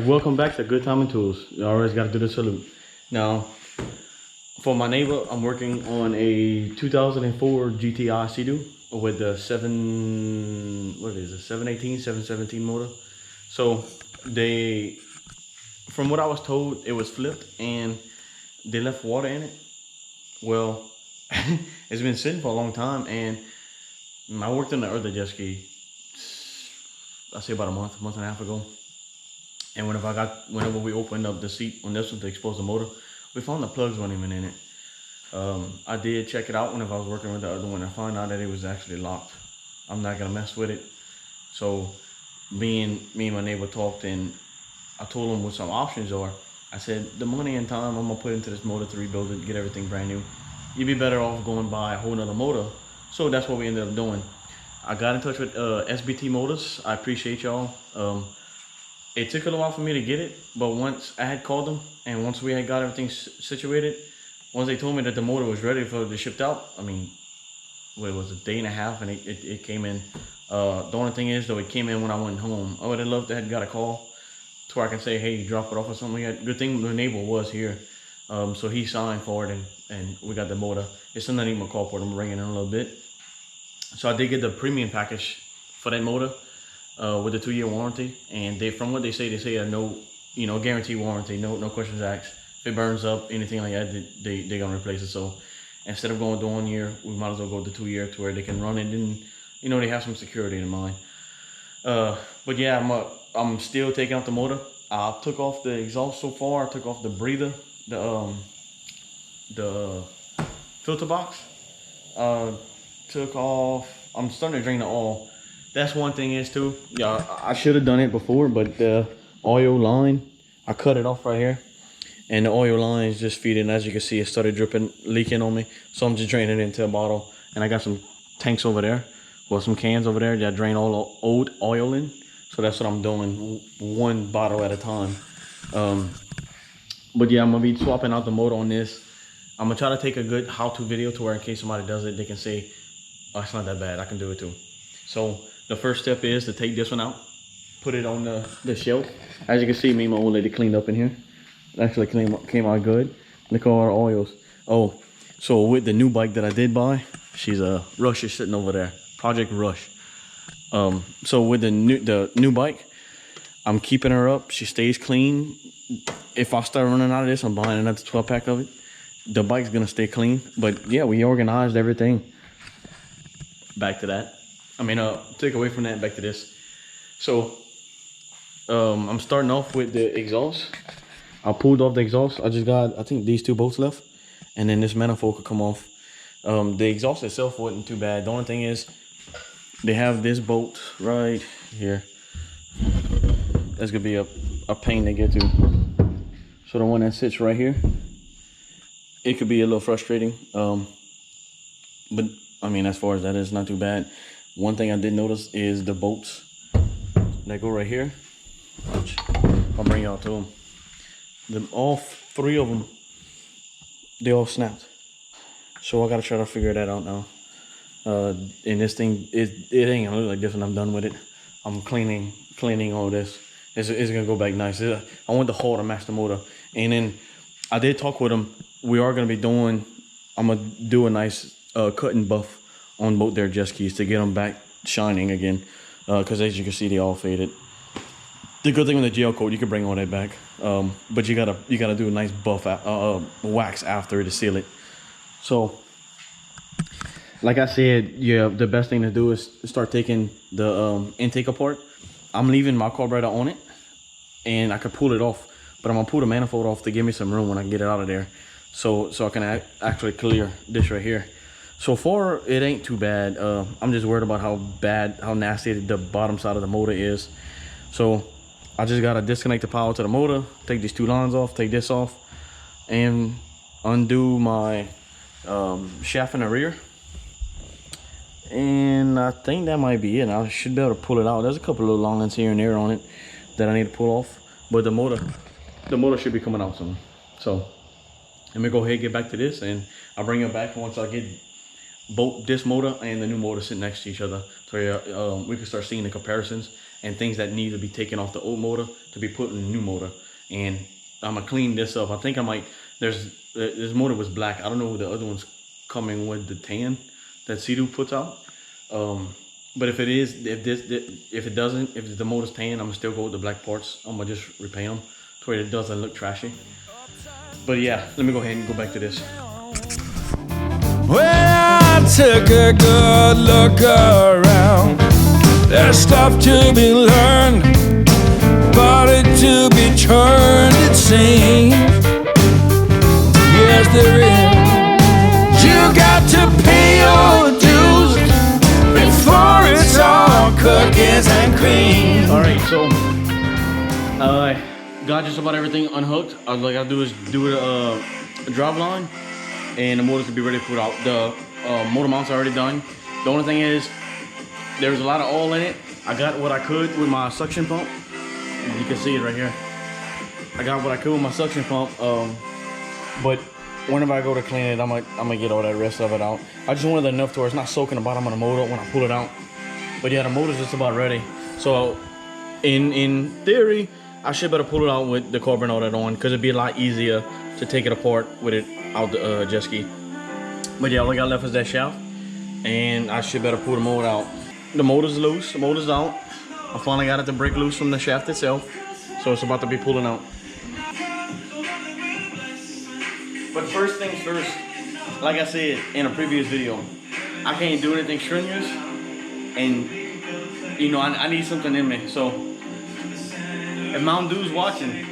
Alright, welcome back to Good Timen Tools. You always got to do the salute. Now, for my neighbor, I'm working on a 2004 GTI SeaDoo with the 717 motor. So from what I was told, it was flipped and they left water in it. Well, it's been sitting for a long time, and I worked on the other jet ski, I say about a month and a half ago. And whenever we opened up the seat on this one to expose the motor, we found the plugs weren't even in it. I did check it out whenever I was working with the other one. I found out that it was actually locked. I'm not gonna mess with it. So me and my neighbor talked, and I told him what some options are. I said, the money and time I'm gonna put into this motor to rebuild it, get everything brand new, you'd be better off going buy a whole nother motor. So that's what we ended up doing. I got in touch with SBT Motors. I appreciate y'all. It took a little while for me to get it, but once I had called them and once we had got everything situated, once they told me that the motor was ready for the shipped out, I mean, it was a day and a half, and it came in. The only thing is though, it came in when I went home. I would have loved to have got a call to where I can say, hey, drop it off or something like that. Good thing the neighbor was here, so he signed for it, and we got the motor. It's underneath my carport. I'm bringing in a little bit. So I did get the premium package for that motor. With a 2-year warranty, and from what they say a no, guarantee warranty, no questions asked. If it burns up, anything like that, they're gonna replace it. So instead of going to 1 year, we might as well go to 2 year to where they can run it, and they have some security in mind. But yeah, I'm still taking out the motor. I took off the exhaust so far. I took off the breather, the filter box. Took off. I'm starting to drain the oil. That's one thing is too, yeah, I should have done it before, but the oil line, I cut it off right here, and the oil line is just feeding. As you can see, it started leaking on me. So I'm just draining it into a bottle, and I got some tanks over there, well, some cans over there that I drain all the old oil in. So that's what I'm doing, one bottle at a time. But yeah, I'm gonna be swapping out the motor on this. I'm gonna try to take a good how-to video to where in case somebody does it, they can say, oh, it's not that bad, I can do it too. So the first step is to take this one out, put it on the shelf. As you can see, me and my old lady cleaned up in here. It actually came out good. Look at all our oils. Oh, so with the new bike that I did buy, she's a Rush is sitting over there, Project Rush. So with the new bike, I'm keeping her up. She stays clean. If I start running out of this, I'm buying another 12-pack of it. The bike's gonna stay clean. But yeah, we organized everything. Back to that. Take away from that, back to this. So, I'm starting off with the exhaust. I pulled off the exhaust. I just got, I think, these 2 bolts left, and then this manifold could come off. The exhaust itself wasn't too bad. The only thing is, they have this bolt right here. That's gonna be a pain to get to. So the one that sits right here, it could be a little frustrating. But as far as that is, not too bad. One thing I did notice is the bolts that go right here. Watch. I'll bring y'all to them. All 3 of them, they all snapped. So I gotta try to figure that out now. And this thing, it ain't gonna look like this when I'm done with it. I'm cleaning all this. It's gonna go back nice. I want the hull to match the motor. And then I did talk with them. We are gonna be doing, I'm gonna do a nice cut and buff on both their jet skis to get them back shining again, because as you can see, they all faded. The good thing with the gel coat, you can bring all that back, but you gotta do a nice buff wax after to seal it. So like I said, yeah, the best thing to do is start taking the intake apart. I'm leaving my carburetor on it, and I could pull it off, but I'm gonna pull the manifold off to give me some room when I get it out of there, so I can actually clear this right here. So far, it ain't too bad. I'm just worried about how nasty the bottom side of the motor is. So I just gotta disconnect the power to the motor, take these 2 lines off, take this off, and undo my shaft in the rear. And I think that might be it. I should be able to pull it out. There's a couple of little lines here and there on it that I need to pull off, but the motor should be coming out soon. So let me go ahead and get back to this, and I'll bring it back once I get both this motor and the new motor sitting next to each other, so we can start seeing the comparisons and things that need to be taken off the old motor to be put in the new motor. And I'm gonna clean this up. I think I might, this motor was black. I don't know if the other one's coming with the tan that SeaDoo puts out. But if it is, if it doesn't, if the motor's tan, I'm gonna still go with the black parts. I'm gonna just repaint them to where it doesn't look trashy. But yeah, let me go ahead and go back to this. Well, I took a good look around. There's stuff to be learned, body to be turned, it seems. Yes, there is. You got to pay your dues before it's all cookies and cream. All right, so got just about everything unhooked. All I gotta do is do a drive line, and the motor's gonna be ready to put out. The motor mounts are already done. The only thing is, there's a lot of oil in it. I got what I could with my suction pump. You can see it right here. I got what I could with my suction pump. But whenever I go to clean it, I'm gonna get all that rest of it out. I just wanted enough to where it's not soaking the bottom of the motor when I pull it out. But yeah, the motor's just about ready. So in theory, I should better pull it out with the carb and all that on, because it'd be a lot easier to take it apart with it out the jet ski. But yeah, all I got left is that shaft, and I should better pull the motor out. The motor's loose, the motor's out. I finally got it to break loose from the shaft itself, so it's about to be pulling out. But first things first, like I said in a previous video, I can't do anything strenuous, and you know, I need something in me. So if Mountain Dew's watching,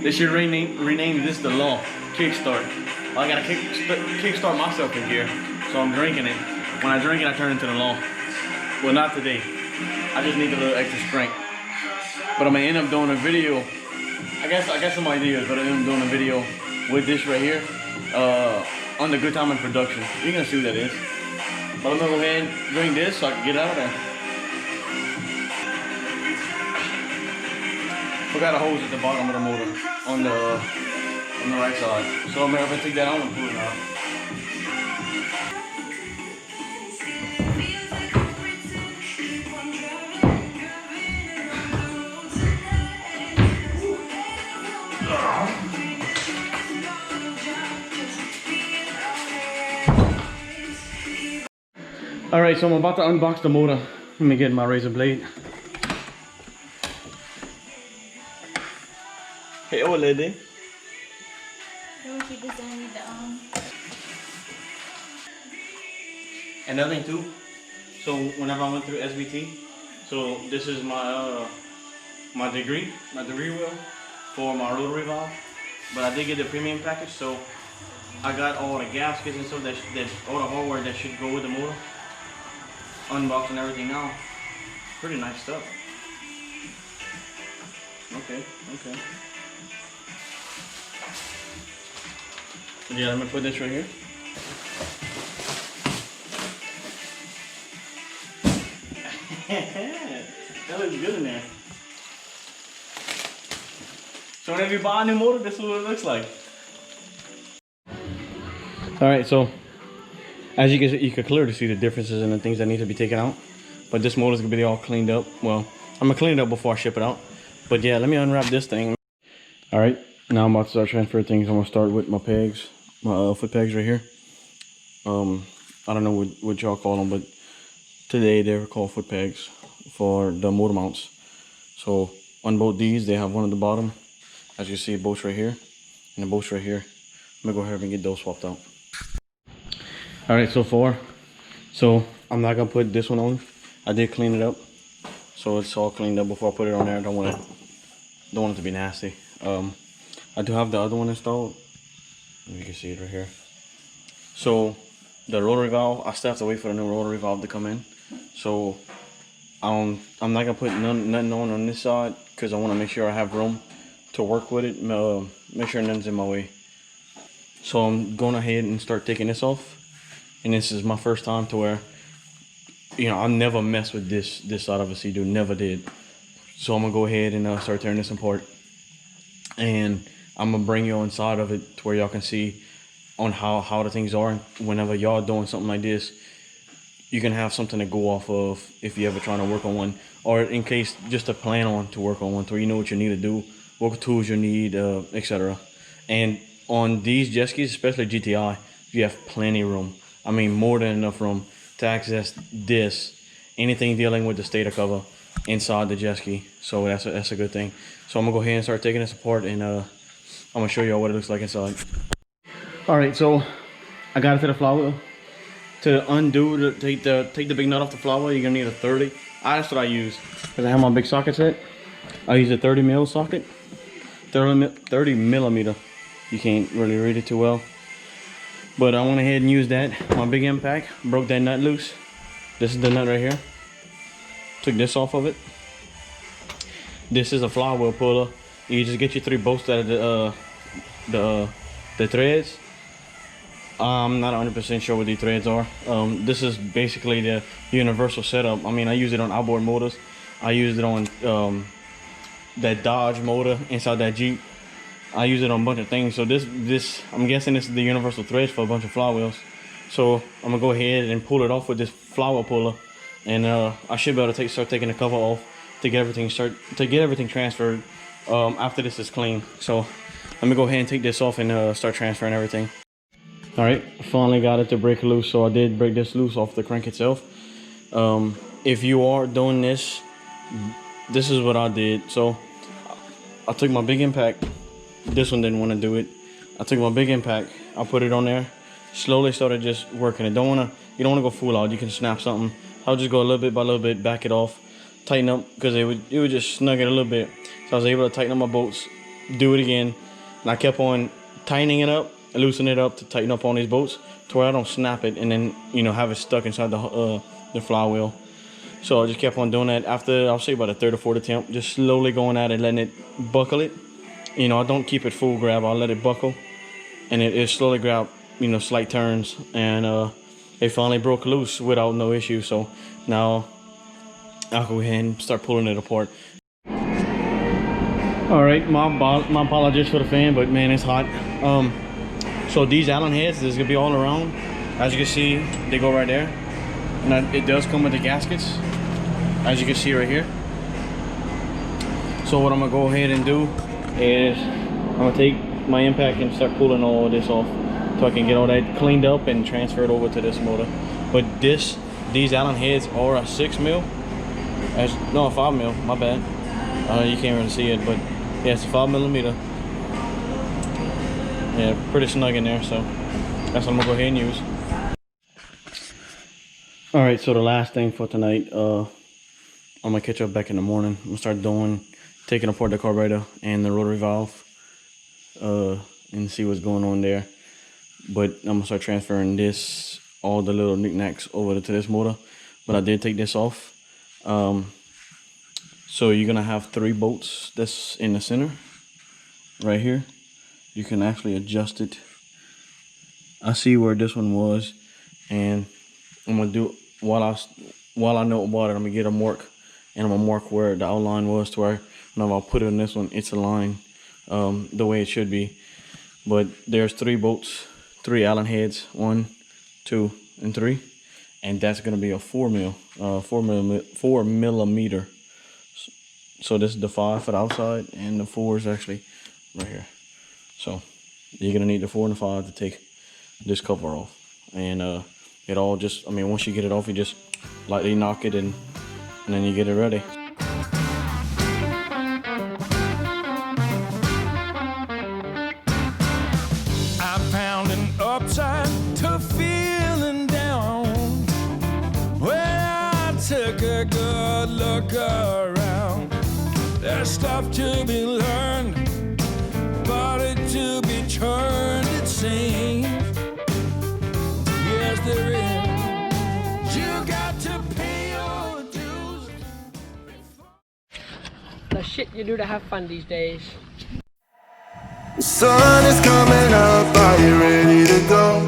they should rename this the Law Kickstart. Well, I gotta kickstart myself in gear, so I'm drinking it. When I drink it, I turn into the Law. Well, not today. I just need a little extra strength. But I'm gonna end up doing a video. I got some ideas, but I'm gonna end up doing a video with this right here on the Good Timen production. You're gonna see what that is. But I'm gonna go ahead and drink this so I can get out of there. Forgot a hose at the bottom of the motor on the right side. So I'm gonna take that out and pull it out. All right, so I'm about to unbox the motor. Let me get my razor blade. Hey, old lady. Another thing too, so whenever I went through SBT, so this is my my degree wheel for my rotary valve, but I did get the premium package, so I got all the gaskets and stuff, that all the hardware that should go with the motor. Unboxing everything now. Pretty nice stuff. Okay. Yeah, I'm gonna put this right here. That looks good in there. So whenever you buy a new motor, this is what it looks like. Alright, so as you can clearly see the differences in the things that need to be taken out. But this motor's gonna be all cleaned up. Well, I'm gonna clean it up before I ship it out. But yeah, let me unwrap this thing. Alright, now I'm about to start transferring things. I'm gonna start with my pegs, my foot pegs right here. I don't know what y'all call them, but today they're called foot pegs for the motor mounts. So on both these, they have one at the bottom. As you see, bolts right here and the bolts right here. I'm gonna go ahead and get those swapped out. All right, so I'm not gonna put this one on. I did clean it up, so it's all cleaned up before I put it on there. I don't want it to be nasty. I do have the other one installed. You can see it right here. So the rotary valve, I still have to wait for the new rotary valve to come in. So I'm not gonna put nothing on this side, because I want to make sure I have room to work with it. Make sure nothing's in my way. So I'm going ahead and start taking this off. And this is my first time to where, you know, I never messed with this side of a SeaDoo, never did. So I'm gonna go ahead and start tearing this apart. And I'm gonna bring you inside of it to where y'all can see on how the things are. Whenever y'all doing something like this, you can have something to go off of if you ever trying to work on one, or in case just to plan on to work on one, so you know what you need to do, what tools you need, etc. And on these jet skis, especially GTI, you have plenty of room. I mean, more than enough room to access this, anything dealing with the stator cover inside the jet ski. So that's a good thing. So I'm gonna go ahead and start taking this apart, and I'm gonna show y'all what it looks like inside. All right, so I got it to the flywheel. To undo, take the big nut off the flywheel, you're gonna need a 30. That's what I use, because I have my big socket set. I use a 30 mil socket, 30 millimeter. You can't really read it too well, but I went ahead and used that. My big impact, broke that nut loose. This is the nut right here. Took this off of it. This is a flywheel puller. You just get your 3 bolts out of the threads. I'm not 100% sure what these threads are. This is basically the universal setup. I mean, I use it on outboard motors. I use it on that Dodge motor inside that Jeep. I use it on a bunch of things. So this I'm guessing this is the universal threads for a bunch of flywheels. So I'm gonna go ahead and pull it off with this flywheel puller, and I should be able to start taking the cover off to get everything transferred after this is clean. So let me go ahead and take this off and start transferring everything. All right, finally got it to break loose. So I did break this loose off the crank itself. If you are doing this, this is what I did. So I took my big impact. This one didn't want to do it. I took my big impact, I put it on there, slowly started just working it. You don't want to go full out. You can snap something. I'll just go a little bit by little bit, back it off, tighten up, because it would just snug it a little bit. So I was able to tighten up my bolts, do it again, and I kept on tightening it up, loosen it up to tighten up on these bolts to where I don't snap it and then, you know, have it stuck inside the flywheel. So I just kept on doing that. After, I'll say about a 3rd or 4th attempt, just slowly going at it, letting it buckle it. You know, I don't keep it full grab. I'll let it buckle, and it slowly grab, you know, slight turns, and it finally broke loose without no issue. So now I'll go ahead and start pulling it apart. All right, my apologies for the fan, but man, it's hot. So these Allen heads, there's gonna be all around. As you can see, they go right there, and it does come with the gaskets, as you can see right here. So what I'm gonna go ahead and do is I'm gonna take my impact and start pulling all of this off so I can get all that cleaned up and transferred over to this motor. But these Allen heads are a 6 mil. No, a 5 mil, my bad. You can't really see it, but yeah, it's a 5 millimeter. Yeah, pretty snug in there, so that's what I'm gonna go ahead and use. All right, so the last thing for tonight, I'm gonna catch up back in the morning. I'm gonna start taking apart the carburetor and the rotary valve, and see what's going on there. But I'm gonna start transferring all the little knickknacks over to this motor. But I did take this off. So you're gonna have 3 bolts that's in the center, right here. You can actually adjust it. I see where this one was, and I'm gonna do, while I know about it, I'm gonna get a mark, and I'm gonna mark where the outline was, to where whenever I put it in this one, it's aligned the way it should be. But there's 3 bolts, 3 Allen heads, 1, 2, and 3, and that's gonna be a 4 millimeter. So this is the 5 for the outside, and the 4 is actually right here. So you're gonna need the 4 and the 5 to take this cover off, and it all just, I mean, once you get it off, you just lightly knock it, and then you get it ready. I found an upside to feeling down when I took a good look around. There's stuff to be learned, body to be turned, it seems. Yes, there is. You got to pay your dues. The shit you do to have fun these days. The sun is coming up, are you ready to go?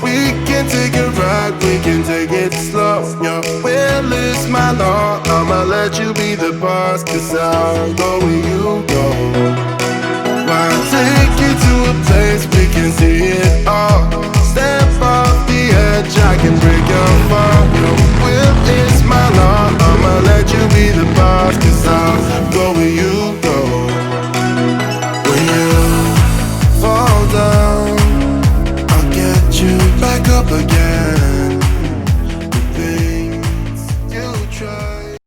We can take a ride, we can take it slow. Your will is my law, I'ma let you be the boss, 'cause I'll go where you go. I'll take you to a place we can see it all. Step off the edge, I can break your fall.